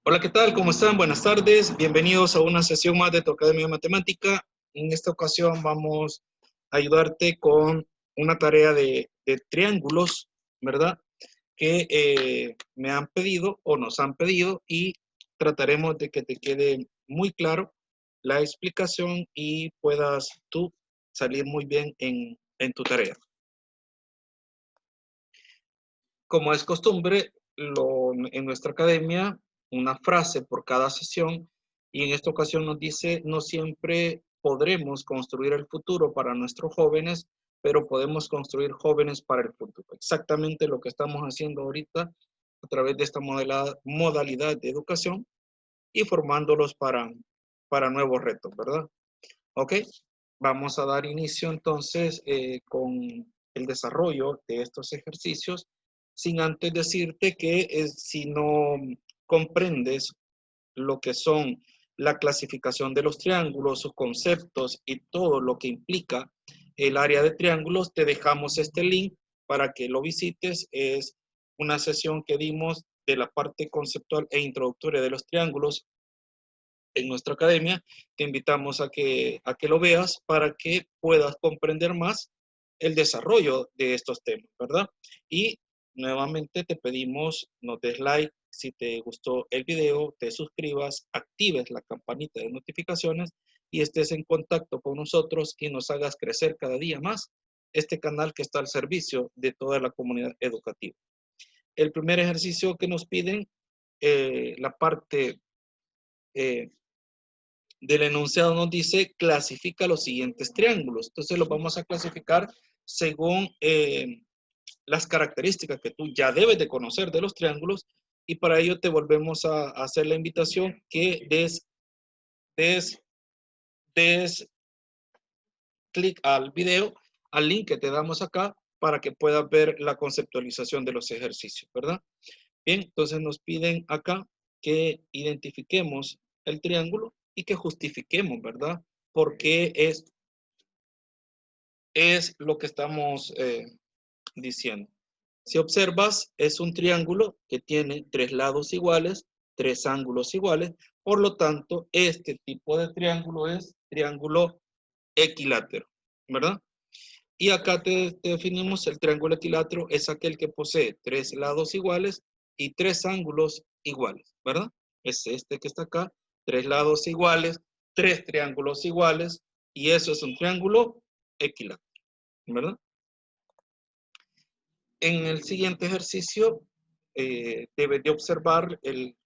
Hola, ¿qué tal? ¿Cómo están? Buenas tardes. Bienvenidos a una sesión más de tu Academia de Matemática. En esta ocasión vamos a ayudarte con una tarea de triángulos, ¿verdad? Que me han pedido o nos han pedido y trataremos de que te quede muy claro la explicación y puedas tú salir muy bien en tu tarea. Como es costumbre, en nuestra academia, una frase por cada sesión, y en esta ocasión nos dice, no siempre podremos construir el futuro para nuestros jóvenes, pero podemos construir jóvenes para el futuro. Exactamente lo que estamos haciendo ahorita a través de esta modalidad de educación y formándolos para nuevos retos, ¿verdad? Ok, vamos a dar inicio entonces con el desarrollo de estos ejercicios, sin antes decirte que si no comprendes lo que son la clasificación de los triángulos, sus conceptos y todo lo que implica el área de triángulos, te dejamos este link para que lo visites. Es una sesión que dimos de la parte conceptual e introductoria de los triángulos en nuestra academia. Te invitamos a que lo veas para que puedas comprender más el desarrollo de estos temas, ¿verdad? Y nuevamente te pedimos nos des like si te gustó el video, te suscribas, actives la campanita de notificaciones y estés en contacto con nosotros y nos hagas crecer cada día más este canal que está al servicio de toda la comunidad educativa. El primer ejercicio que nos piden, la parte del enunciado nos dice clasifica los siguientes triángulos. Entonces los vamos a clasificar según las características que tú ya debes de conocer de los triángulos, y para ello te volvemos a hacer la invitación que des clic al video, al link que te damos acá para que puedas ver la conceptualización de los ejercicios, ¿verdad? Bien, entonces nos piden acá que identifiquemos el triángulo y que justifiquemos, ¿verdad? Porque es lo que estamos diciendo. Si observas, es un triángulo que tiene tres lados iguales, tres ángulos iguales. Por lo tanto, este tipo de triángulo es triángulo equilátero, ¿verdad? Y acá te definimos el triángulo equilátero es aquel que posee tres lados iguales y tres ángulos iguales, ¿verdad? Es este que está acá, tres lados iguales, tres triángulos iguales, y eso es un triángulo equilátero, ¿verdad? En el siguiente ejercicio debes de observar el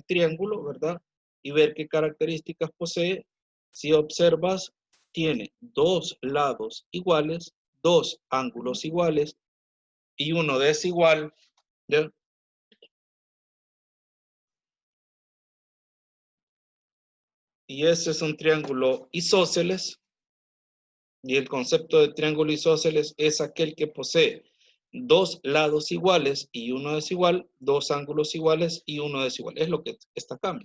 triángulo, ¿verdad? Y ver qué características posee. Si observas, tiene dos lados iguales, dos ángulos iguales y uno desigual, ¿ya? Y ese es un triángulo isósceles. Y el concepto de triángulo isósceles es aquel que posee dos lados iguales y uno desigual, dos ángulos iguales y uno desigual. Es lo que está acá,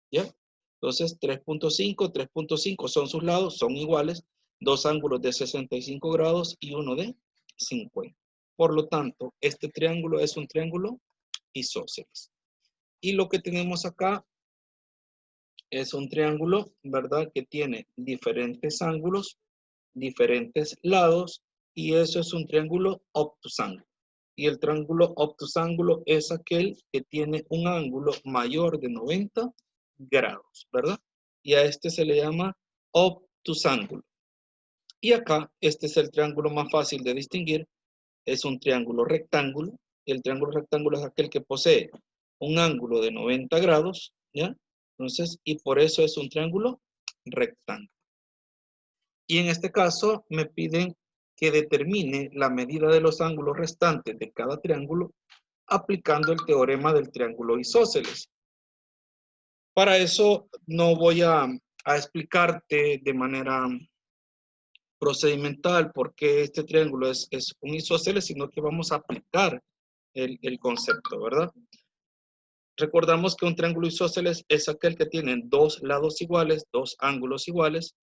¿ya? Entonces, 3.5 son sus lados, son iguales, dos ángulos de 65 grados y uno de 50. Por lo tanto, este triángulo es un triángulo isósceles. Y lo que tenemos acá es un triángulo, ¿verdad? Que tiene diferentes ángulos, diferentes lados, y eso es un triángulo obtusángulo. Y el triángulo obtusángulo es aquel que tiene un ángulo mayor de 90 grados, ¿verdad? Y a este se le llama obtusángulo. Y acá, este es el triángulo más fácil de distinguir, es un triángulo rectángulo. El triángulo rectángulo es aquel que posee un ángulo de 90 grados, ¿ya? Entonces, y por eso es un triángulo rectángulo. Y en este caso me piden que determine la medida de los ángulos restantes de cada triángulo aplicando el teorema del triángulo isósceles. Para eso no voy a explicarte de manera procedimental por qué este triángulo es un isósceles, sino que vamos a aplicar el concepto, ¿verdad? Recordamos que un triángulo isósceles es aquel que tiene dos lados iguales, dos ángulos iguales.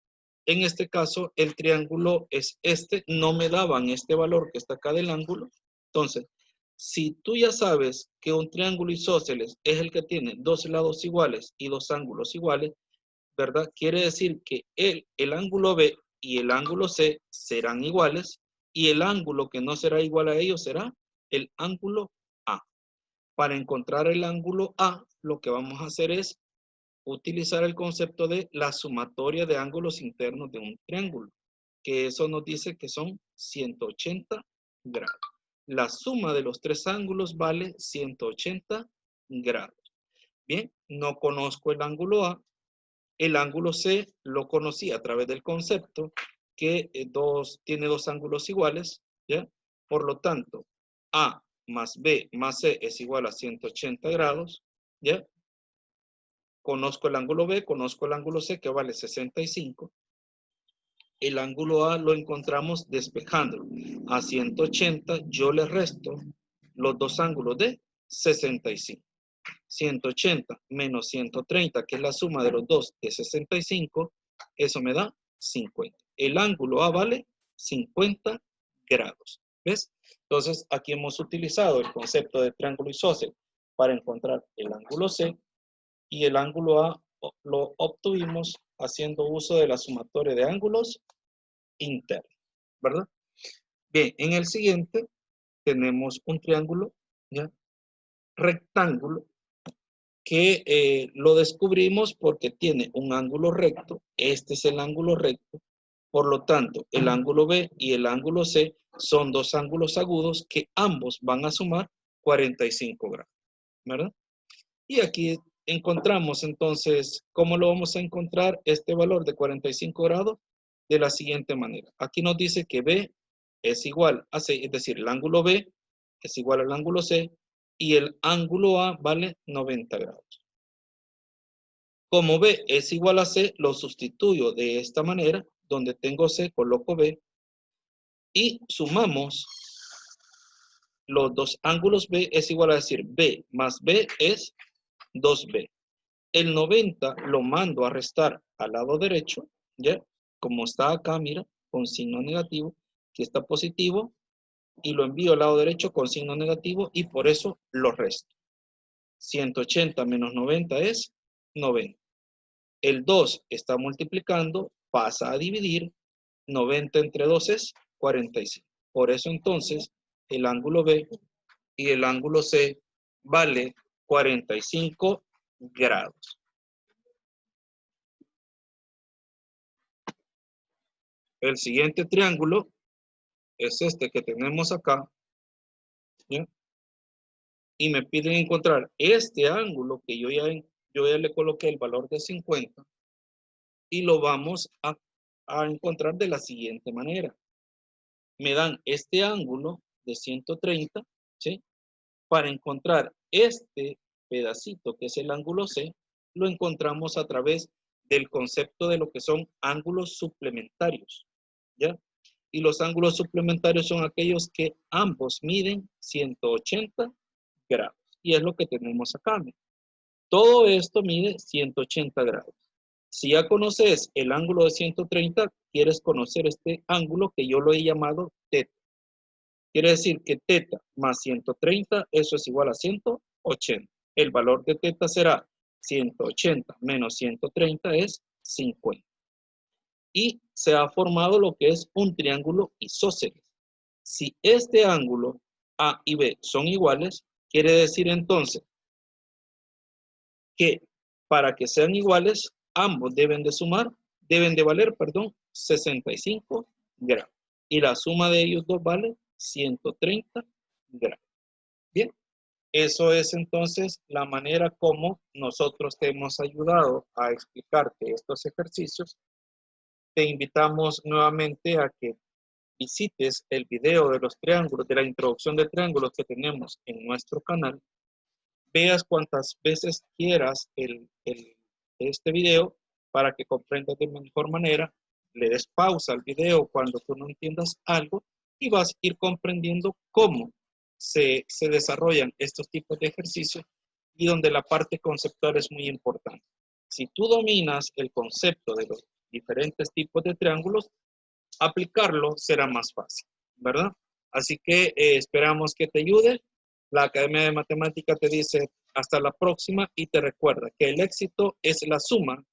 En este caso, el triángulo es este, no me daban este valor que está acá del ángulo. Entonces, Si tú ya sabes que un triángulo isósceles es el que tiene dos lados iguales y dos ángulos iguales, ¿verdad? Quiere decir que el ángulo B y el ángulo C serán iguales y el ángulo que no será igual a ellos será el ángulo A. Para encontrar el ángulo A, lo que vamos a hacer es utilizar el concepto de la sumatoria de ángulos internos de un triángulo, que eso nos dice que son 180 grados. La suma de los tres ángulos vale 180 grados. Bien, no conozco el ángulo A. El ángulo C lo conocí a través del concepto que tiene dos ángulos iguales, ¿ya? Por lo tanto, A más B más C es igual a 180 grados, ¿ya? Conozco el ángulo B, conozco el ángulo C que vale 65. El ángulo A lo encontramos despejando. A 180 yo le resto los dos ángulos de 65. 180 menos 130, que es la suma de los dos de 65, eso me da 50. El ángulo A vale 50 grados. ¿Ves? Entonces, aquí hemos utilizado el concepto de triángulo isósceles para encontrar el ángulo C y el ángulo A lo obtuvimos haciendo uso de la sumatoria de ángulos internos, ¿verdad? Bien, en el siguiente tenemos un triángulo, ¿ya? Rectángulo, que lo descubrimos porque tiene un ángulo recto. Este es el ángulo recto. Por lo tanto, el ángulo B y el ángulo C son dos ángulos agudos que ambos van a sumar 45 grados, ¿verdad? Y aquí encontramos entonces, ¿cómo lo vamos a encontrar este valor de 45 grados? De la siguiente manera. Aquí nos dice que B es igual a C, es decir, el ángulo B es igual al ángulo C y el ángulo A vale 90 grados. Como B es igual a C, lo sustituyo de esta manera, donde tengo C, coloco B, y sumamos los dos ángulos B, es igual a decir B más B es 2B. El 90 lo mando a restar al lado derecho, ¿ya? Como está acá, mira, con signo negativo, que está positivo, y lo envío al lado derecho con signo negativo, y por eso lo resto. 180 menos 90 es 90. El 2 está multiplicando, pasa a dividir, 90 entre 2 es 45. Por eso entonces el ángulo B y el ángulo C vale 45 grados. El siguiente triángulo es este que tenemos acá, ¿ya? Y me piden encontrar este ángulo que yo ya le coloqué el valor de 50 y lo vamos a encontrar de la siguiente manera. Me dan este ángulo de 130, ¿sí? Para encontrar este pedacito que es el ángulo C, lo encontramos a través del concepto de lo que son ángulos suplementarios, ¿ya? Y los ángulos suplementarios son aquellos que ambos miden 180 grados. Y es lo que tenemos acá. Todo esto mide 180 grados. Si ya conoces el ángulo de 130, quieres conocer este ángulo que yo lo he llamado θ. Quiere decir que θ más 130, eso es igual a 180. El valor de θ será 180 menos 130 es 50. Y se ha formado lo que es un triángulo isósceles. Si este ángulo A y B son iguales, quiere decir entonces que para que sean iguales, ambos deben de valer, 65 grados. Y la suma de ellos dos vale 130 grados. Bien, eso es entonces la manera como nosotros te hemos ayudado a explicarte estos ejercicios. Te invitamos nuevamente a que visites el video de los triángulos, de la introducción de triángulos que tenemos en nuestro canal. Veas cuantas veces quieras este video para que comprendas de mejor manera. Le des pausa al video cuando tú no entiendas algo y vas a ir comprendiendo cómo se desarrollan estos tipos de ejercicios y donde la parte conceptual es muy importante. Si tú dominas el concepto de los diferentes tipos de triángulos, aplicarlo será más fácil, ¿verdad? Así que esperamos que te ayude La Academia de Matemática te dice hasta la próxima y te recuerda que el éxito es la suma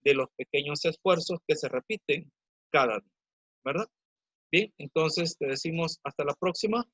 de los pequeños esfuerzos que se repiten cada día, ¿verdad? Bien, entonces te decimos hasta la próxima.